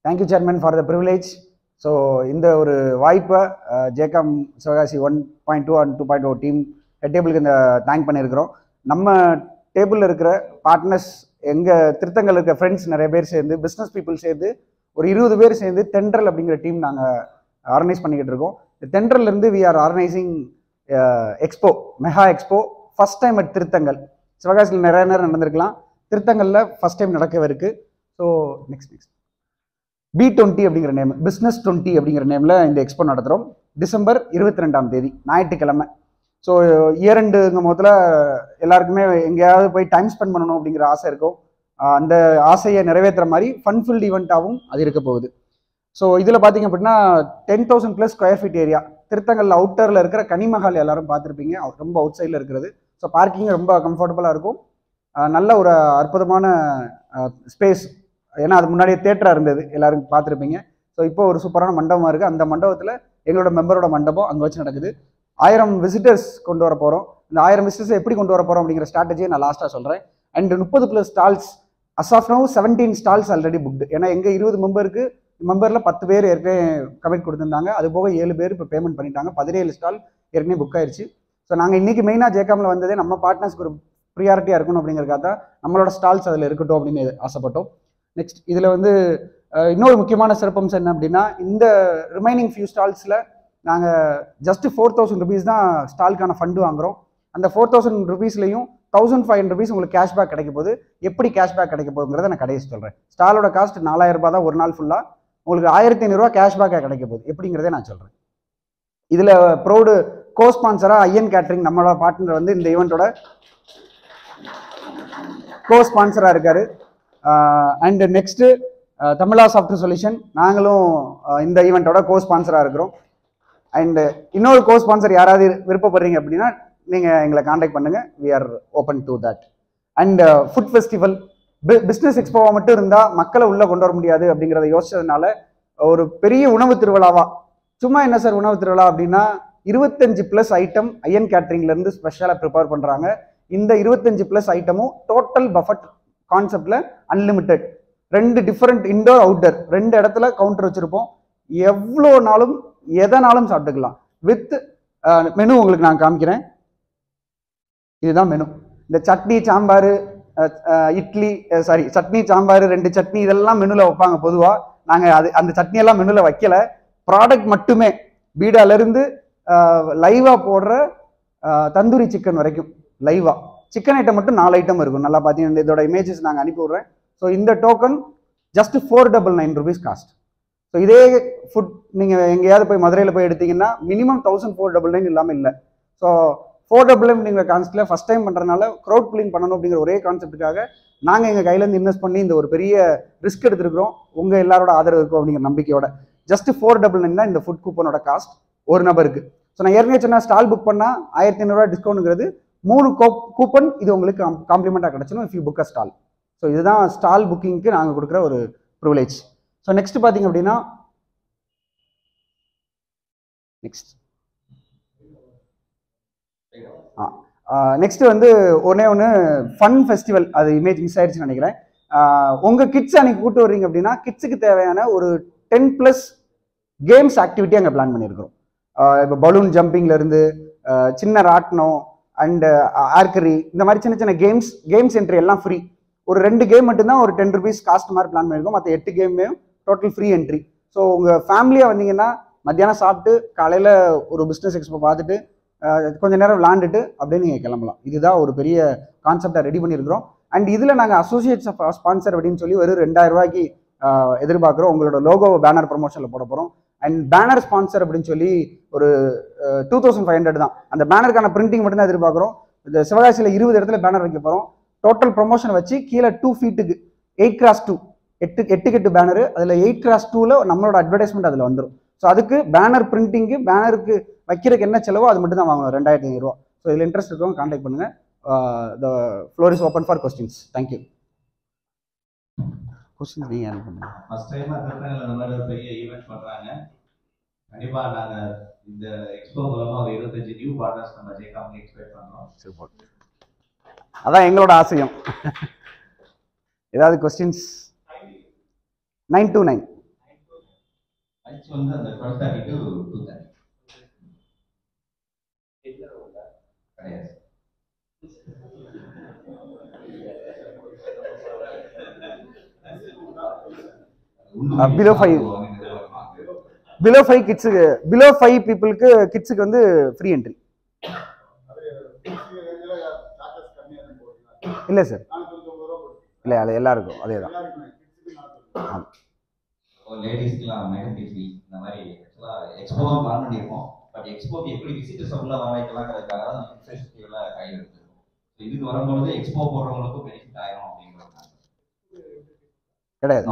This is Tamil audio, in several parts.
Thank you, Chairman, for the privilege. So, இந்த ஒரு வாய்ப்பை ஜேகாம் சிவகாசி 1.2 and 2.0 டீம் டேபிளுக்கு இந்த தேங்க் பண்ணியிருக்கிறோம். நம்ம டேபிளில் இருக்கிற பார்ட்னர்ஸ், எங்கள் திருத்தங்கள் இருக்கிற ஃப்ரெண்ட்ஸ் நிறைய பேர் சேர்ந்து, பிஸ்னஸ் பீப்புள் சேர்ந்து, ஒரு 20 பேர் சேர்ந்து தென்றல் அப்படிங்கிற டீம் நாங்கள் ஆர்கனைஸ் பண்ணிக்கிட்டு இருக்கோம். தென்றல்லேருந்து we are organising expo, mega expo, first time at Thiruthangal. சிவகாசியில் நிறைய நேரம் நடந்திருக்கலாம், திருத்தங்களில் ஃபஸ்ட் டைம் நடக்கவே இருக்குது. ஸோ நெக்ஸ்ட் B20 அப்படிங்கிற நேம், பிஸ்னஸ் 20 அப்படிங்கிற நேமில் இந்த எக்ஸ்போ நடத்துகிறோம். டிசம்பர் 22ஆம் தேதி ஞாயிற்றுக்கிழமை. ஸோ இயர் எண்டுங்கும் போதில் எல்லாருக்குமே எங்கேயாவது போய் டைம் ஸ்பெண்ட் பண்ணணும் அப்படிங்கிற ஆசை இருக்கும். அந்த ஆசையை நிறைவேற்றுற மாதிரி ஃபன்ஃபுல் ஈவெண்ட்டாகவும் அது இருக்க போகுது. ஸோ இதில் பார்த்தீங்க அப்படின்னா 10,000+ ஸ்கொயர் ஃபீட் ஏரியா, திருத்தங்கல் அவுட்டரில் இருக்கிற கனிமஹால் எல்லாரும் பார்த்துருப்பீங்க, ரொம்ப அவுட் சைடில் இருக்கிறது. ஸோ பார்க்கிங் ரொம்ப கம்ஃபர்டபுளாக இருக்கும். நல்ல ஒரு அற்புதமான ஸ்பேஸ், ஏன்னா அது முன்னாடியே தேட்டராக இருந்தது, எல்லாரும் பார்த்துருப்பீங்க. ஸோ இப்போ ஒரு சூப்பரான மண்டபமாக இருக்குது. அந்த மண்டபத்தில் எங்களோட மெம்பரோட மண்டபம் அங்கே வச்சு நடக்குது. 1000 விசிட்டர்ஸ் கொண்டு வர போகிறோம். இந்த 1000 விசிட்டர்ஸ் எப்படி கொண்டு வர போகிறோம் அப்படிங்கிற ஸ்ட்ராட்டஜியை நான் லாஸ்ட்டாக சொல்கிறேன். And 30+ stalls, as of now 17 stalls already booked. ஏன்னா எங்கள் 20 மெம்பரில் 10 பேர் ஏற்கனவே கமிட் கொடுத்துருந்தாங்க. அது போக 7 பேர் இப்போ பேமெண்ட் பண்ணிட்டாங்க. 17 ஸ்டால் ஏற்கனவே புக் ஆயிடுச்சு. ஸோ நாங்கள் இன்றைக்கி மெயினாக ஜேகாமில் வந்ததே நம்ம பார்ட்னர்ஸ்க்கு ஒரு ப்ரியாரிட்டியாக இருக்கணும் அப்படிங்கிறக்காக தான் நம்மளோட ஸ்டால்ஸ் அதில் இருக்கட்டும் அப்படின்னு ஆசைப்பட்டோம். நெக்ஸ்ட் இதில் இன்னொரு முக்கியமான சிறப்பம்சம் என்ன அப்படின்னா, இந்த ரிமைனிங் ஃபியூ ஸ்டால்ஸில் நாங்கள் ஜஸ்ட் 4,000 rupees தான் ஸ்டாலுக்கான ஃபண்டு வாங்குகிறோம். அந்த 4,000 rupeesலையும் 1,500 rupees உங்களுக்கு கேஷ்பேக் கிடைக்க போகுது. எப்படி கேஷ்பேக் கிடைக்க போகுங்கிறத நான் கடைசி சொல்கிறேன். ஸ்டாலோட காஸ்ட் 4,000 ரூபாய் தான் ஒரு நாள் ஃபுல்லாக. உங்களுக்கு 1,500 ரூபா கேஷ்பேக்காக கிடைக்க போகுது. எப்படிங்கிறதே நான் சொல்கிறேன். இதில் ப்ரௌடு கோ ஸ்பான்சராக ஐஎன் கேட்ரிங், நம்மளோட பார்ட்னர் இந்த ஈவெண்ட்டோட கோ ஸ்பான்சராக இருக்கார். And next Tamizha software solution, நாங்களும் இந்த ஈவெண்ட்டோட கோ ஸ்பான்சராக இருக்கிறோம். அண்டு இன்னொரு கோ ஸ்பான்சர் யாராவது விருப்பப்படுறீங்க அப்படின்னா நீங்கள் எங்களை காண்டாக்ட் பண்ணுங்கள். We are open to that. And food festival, business எக்ஸ்போவாக மட்டும் இருந்தால் மக்களை உள்ளே கொண்டு வர முடியாது அப்படிங்கிறத யோசிச்சதுனால ஒரு பெரிய உணவு திருவிழாவா, சும்மா என்ன சார் உணவு திருவிழா அப்படின்னா 25+ ஐட்டம் ஐஎன் கேட்ரிங்லேருந்து ஸ்பெஷலாக ப்ரிப்பேர் பண்ணுறாங்க. இந்த 25+ ஐட்டமும் டோட்டல் பஃபட் கான்செப்டில் அன்லிமிட்டெட், 2 டிஃப்ரெண்ட் இன்டோர் அவுட்டர், 2 இடத்துல கவுண்டர் வச்சுருப்போம். எவ்வளோ நாளும் எதனாலும் சாப்பிட்டுக்கலாம். வித் மெனு உங்களுக்கு நான் காமிக்கிறேன். இதுதான் மெனு. இந்த சட்னி சாம்பார், இட்லி, சட்னி சாம்பார், 2 சட்னி இதெல்லாம் மெனுவில் வைப்பாங்க பொதுவாக. நாங்கள் அந்த சட்னியெல்லாம் மெனுவில் வைக்கல. ப்ராடக்ட் மட்டுமே, பீடாலேருந்து லைவாக போடுற தந்தூரி சிக்கன் வரைக்கும் லைவாக. சிக்கன் ஐட்டம் மட்டும் 4 ஐட்டம் இருக்கும். நல்லா பார்த்தீங்கன்னா இதோட இமேஜஸ் நாங்கள் அனுப்பி விட்றேன். ஸோ இந்த token just 499 rupees cost. So இதே ஃபுட் நீங்கள் எங்கேயாவது போய் மதுரையில் போய் எடுத்தீங்கன்னா மினிமம் 1,499 இல்லாமல் இல்லை. ஸோ 499 கான்செப்டில் ஃபஸ்ட் டைம் பண்ணுறதுனால க்ரௌட் புல்லிங் பண்ணணும் அப்படிங்கிற ஒரே கான்செப்ட்டுக்காக நாங்கள் எங்கள் கையிலேருந்து இன்வெஸ்ட் பண்ணி இந்த ஒரு பெரிய ரிஸ்க் எடுத்துருக்கிறோம். உங்கள் எல்லாரோட ஆதரவு இருக்கும் அப்படிங்கிற நம்பிக்கையோட ஜஸ்ட் 499 தான் இந்த ஃபுட் கூப்பனோட காஸ்ட் ஒரு நபருக்கு. ஸோ நான் ஏற்கனவே சொன்னால் ஸ்டால் புக் பண்ணால் 1,500 ரூபா டிஸ்கவுண்ட்டுங்கிறது 3 கூப்பன் இது உங்களுக்கு காம்ப்ளிமெண்ட்டாக கிடச்சிடும் if you book a stall. So இதுதான் ஸ்டால் புக்கிங்க்கு நாங்கள் கொடுக்குற ஒரு ப்ரிவிலேஜ். ஸோ நெக்ஸ்ட் பார்த்தீங்க அப்படின்னா, நெக்ஸ்ட் ஒன்னே ஒன்று ஃபன் ஃபெஸ்டிவல், அது இமேஜ் மிஸ் ஆயிடுச்சுன்னு நினைக்கிறேன். உங்கள் கிட்ஸ் அன்னைக்கு கூப்பிட்டு வர்றீங்க அப்படின்னா கிட்ஸுக்கு தேவையான ஒரு 10+ கேம்ஸ் ஆக்டிவிட்டி அங்கே பிளான் பண்ணியிருக்கிறோம். இப்போ பலூன் ஜம்பிங்லேருந்து சின்ன ராட்னம் அண்டு ஆர்கரி, இந்த மாதிரி சின்ன சின்ன கேம்ஸ் என்ட்ரி எல்லாம் ஃப்ரீ. ஒரு 2 கேம் மட்டும்தான் ஒரு 10 rupees காஸ்ட் மாதிரி பிளான் பண்ணியிருக்கோம். மற்ற 8 கேமே டோட்டல் ஃப்ரீ என்ட்ரி. ஸோ உங்கள் ஃபேமிலியாக வந்தீங்கன்னா மத்தியானம் சாப்பிட்டு காலையில் ஒரு பிஸ்னஸ் எக்ஸ்போ பார்த்துட்டு கொஞ்சம் நேரம் விளாண்டுட்டு அப்படியே நீங்கள் கிளம்பலாம். இதுதான் ஒரு பெரிய கான்செப்டை ரெடி பண்ணியிருக்கிறோம். அண்ட் இதில் நாங்கள் அசோசியேட்ஸ் ஸ்பான்சர் அப்படின்னு சொல்லி வெறும் 2,000 ரூபாய்க்கு எதிர்பார்க்குறோம். உங்களோட லோகோ பேனர் ப்ரொமோஷனில் போட போகிறோம். அண்ட் பேனர் ஸ்பான்சர் அப்படின்னு சொல்லி ஒரு 2,500 தான். அந்த பேனருக்கான பிரிண்டிங் மட்டும்தான் எதிர்பார்க்குறோம். இந்த சிவகாசியில் 20 இடத்துல பேனர் வைக்க போகிறோம். டோட்டல் ப்ரொமோஷன் வச்சு கீழே 2 ஃபீட்டுக்கு 8x2 8 பேனரு, அதில் 8x2ல நம்மளோட அட்வர்டைஸ்மெண்ட் அதில் வந்துடும். ஸோ அதுக்கு பேனர் பிரிண்டிங்கு, பேனருக்கு வைக்கிறதுக்கு என்ன செலவோ அது மட்டும் தான் வாங்கணும், 2,500 ரூபா. ஸோ இதில் இன்ட்ரெஸ்ட் இருக்கவங்க கான்டாக்ட் பண்ணுங்கள். The floor is open for questions. Thank you. Questions நீங்கள் ஆன் பண்ணுங்கள். ஃபர்ஸ்ட் டைம் இந்த மாதிரி ஒரு பெரிய ஈவெண்ட் பண்ணுறாங்க. கண்டிப்பாக நாங்கள் இந்த எக்ஸ்போ மூலமாக ஒரு 25 நியூ பார்ட்னர்ஸ் நம்ம ஜேகாம்க்கு எக்ஸ்பெக்ட் பண்ணுறோம். அதான் எங்களோட ஆசையும். ஏதாவது கொஸ்டின்ஸ்? 929 வந்து அந்த 12:30 to 2:30 கிடையாது. பிலோ 5 கிட்ஸுக்கு, பிலோ 5 பீப்புளுக்கு கிட்ஸுக்கு வந்து ஃப்ரீ என்ட்ரி. இல்லை சார், இல்லை அது எல்லாருக்கும் அதே தான். லேடிஸ்க்குலாம் மெகந்தி ஃபீ இந்த மாதிரி எக்ஸ்போ தான் பிளான் பண்ணியிருக்கோம். பட் எக்ஸ்போக்கு எப்படி விசிட்டர்ஸ் உள்ள வர வைக்கலாங்கிறதுக்காக தான் இன்ஃப்ராஸ்ட்ரக்சர்லாம் கையில் எடுத்துருக்கோம். ஸோ இதுக்கு வரும்பொழுது எக்ஸ்போ போடுறவங்களுக்கும் பெனிஃபிட் ஆயிரும் அப்படிங்கிறது கிடையாது.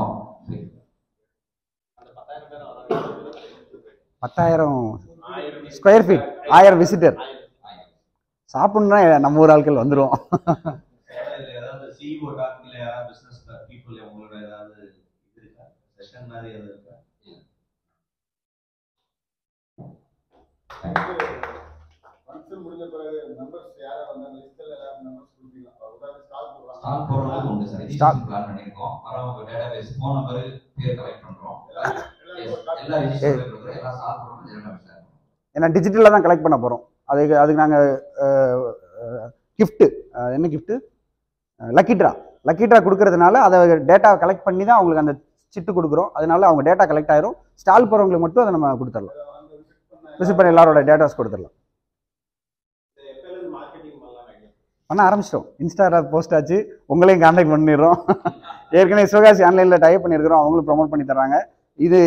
10,000 ஸ்கொயர் ஃபீட், 1000 விசிட்டர் சாப்பிட்ணுன்னா நம்ம ஊர் ஆட்கள் வந்துடும். ஏதாவது சிஇஓ டாக்ல யாராவது பிசினஸ் பீப்புள் உங்களோட ஏதாவது இது இருக்கா, செஷன் மாதிரி எதாவது இருக்கா? ஃபங்க்ஷன் முடிஞ்ச பிறகு மெம்பர்ஸ் யாரா வந்தா லிஸ்ட்ல எல்லாரும் மெம்பர்ஸ் கொடுப்பீங்க. உதாரணத்துக்கு ஸ்டால் போடுறது உண்டு சார். ரெஜிஸ்ட்ரேஷன் பிளான் பண்ணிருக்கோம். வரவங்க டேட்டாபேஸ் ஃபோன் நம்பர் பேர் கலெக்ட் பண்றோம். எல்லா ரெஜிஸ்டர் பண்றோம், எல்லா ஸ்டால் போடுறோம் டேட்டாபேஸ். ஏன்னா டிஜிட்டலாக தான் கலெக்ட் பண்ண போகிறோம். அதுக்கு நாங்கள் கிஃப்ட்டு, என்ன கிஃப்ட்டு, லக்கி ட்ரா கொடுக்கறதுனால அதை டேட்டா கலெக்ட் பண்ணி தான் அவங்களுக்கு அந்த சிட்டு கொடுக்குறோம். அதனால அவங்க டேட்டா கலெக்ட் ஆயிரும். ஸ்டால் போகிறவங்களுக்கு மட்டும் அதை நம்ம கொடுத்துடலாம். விசிட் பண்ண எல்லாரோட டேட்டாஸ் கொடுத்துடலாம். பண்ண ஆரம்பிச்சிட்டோம். இன்ஸ்டாவில் போஸ்ட் ஆச்சு, உங்களையும் கான்டாக்ட் பண்ணிடுறோம். ஏற்கனவே சிவகாசி ஆன்லைனில் டைப் பண்ணியிருக்கிறோம், அவங்களும் ப்ரொமோட் பண்ணி தர்றாங்க. இது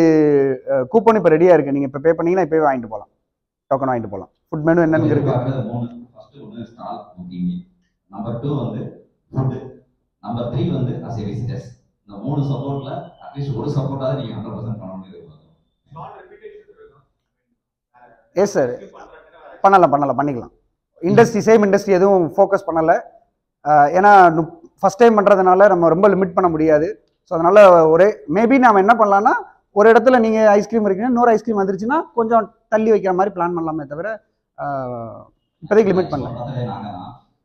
கூப்பன் இப்போ ரெடியாக இருக்குது. நீங்கள் இப்போ பே பண்ணிங்கன்னா இப்போவே வாங்கிட்டு போகலாம், டோக்கன் வாங்கிட்டு போகலாம். ஃபுட் மெனு என்னன்னு இருக்குது. நம்பர் 2 வந்து ஃபுட், நம்பர் 3 வந்து as a visitors. இந்த 3 சப்போர்ட்ல அட்லீஸ்ட் ஒரு சப்போர்ட்டாவது நீங்க 100% பண்ணணும். எஸ் சார், பண்ணிக்கலாம். இண்டஸ்ட்ரி சேம் இண்டஸ்ட்ரி எதுவும் ஃபோக்கஸ் பண்ணலை. ஏன்னா ஃபஸ்ட் டைம் பண்ணுறதுனால நம்ம ரொம்ப லிமிட் பண்ண முடியாது. ஸோ அதனால் ஒரே மேபி நாம் என்ன பண்ணலான்னா, ஒரு இடத்துல நீங்கள் ஐஸ்கிரீம் இருக்கீங்கன்னா இன்னொரு ஐஸ்கிரீம் வந்துருச்சுன்னா கொஞ்சம் தள்ளி வைக்கிற மாதிரி பிளான் பண்ணலாமே தவிர இப்போதைக்கு லிமிட் பண்ணலாம்.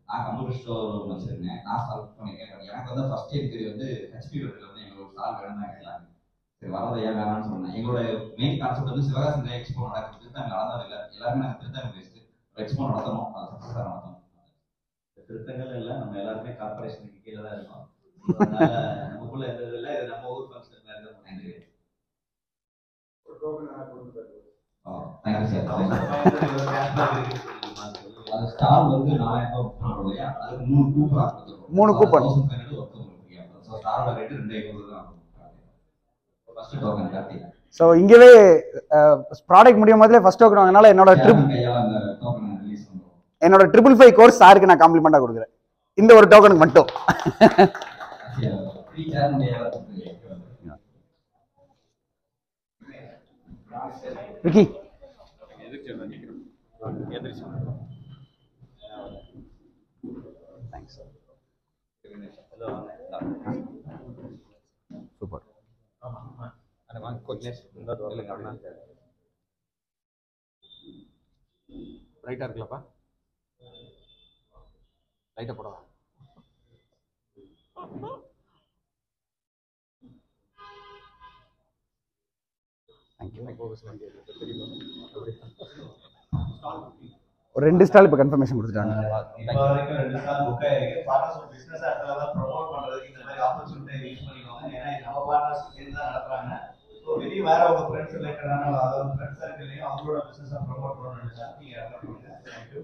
நான் கம்ப்யூட்டர் ஸ்டோர் வச்சிருக்கேன், நான் சால்வ் பண்ணியிருக்கேன். எனக்கு வந்து ஃபர்ஸ்ட் என்ட்ரி வந்து ஹெச்பி வீட்டில் வந்து எங்களுக்கு ஸ்டால் வேணும் தான் கேட்கலாம். சரி வரதை ஏன் வேணாம்னு சொன்னேன். எங்களோட மெயின் கான்செப்ட் வந்து சிவகாசி எக்ஸ்போ நடக்குது. திருத்தணி நடந்தது இல்லை, எல்லாருமே நாங்கள் திருத்தணி பேசிட்டு எக்ஸ்போ நடத்தணும், அதை சக்ஸஸாக நடத்தணும். திருத்தங்கள் இல்லை, நம்ம எல்லாருமே கார்பரேஷனுக்கு கீழே தான் இருக்கோம். அதனால நமக்குள்ள எந்த இல்லை, இது நம்ம ஊர் ஃபங்க்ஷன் மாதிரி தான் பண்ணிட்டு. அந்த ஸ்டால் வந்து 4000 போடுறோம் இல்லையா, அதுக்கு 3 கூப்பன் கொடுத்துருவோம். 3 கூப்பன் ஸ்டாரோட ரேட் 2500 தான். ஃபர்ஸ்ட் டோக்கன் காட்டி. ஸோ இங்கவே ப்ராடக்ட் முடியும் போதுல ஃபர்ஸ்ட் டோக்கன் வாங்கினால என்னோட என்னோட 555 கோர்ஸ் சாருக்கு நான் காம்ப்ளிமெண்டா கொடுக்குறேன், இந்த ஒரு டோக்கனுக்கு மட்டும். விக்கி சூப்பர். ரைட்டா இருக்கலப்பா, லைட்டா போடவா. ஒரு 2 ஸ்டால் இப்போ கன்ஃபர்மேஷன் கொடுத்துட்டாங்க. இப்போ வரைக்கும் 2 ஸ்டால் புக் ஆயிருக்கு. பார்ட்னர்ஸ் ஆஃப் பிசினஸ் அதெல்லாம் ப்ரோமோட் பண்றதுக்கு இந்த மாதிரி ஆப்பர்ச்சுனிட்டி யூஸ் பண்ணிக்கோங்க. ஏன்னா நம்ம பார்ட்னர்ஸ் சேர்ந்து தான் நடத்துறாங்க. ஸோ வெளியே வேற உங்க ஃப்ரெண்ட்ஸ் ரிலேட்டடான அதாவது ஃப்ரெண்ட்ஸ் சர்க்கிள்லையும் அவங்களோட பிசினஸை ப்ரோமோட் பண்ணணும்னு நினைச்சா நீங்க ரெஃபர் பண்ணுங்க. தேங்க்யூ.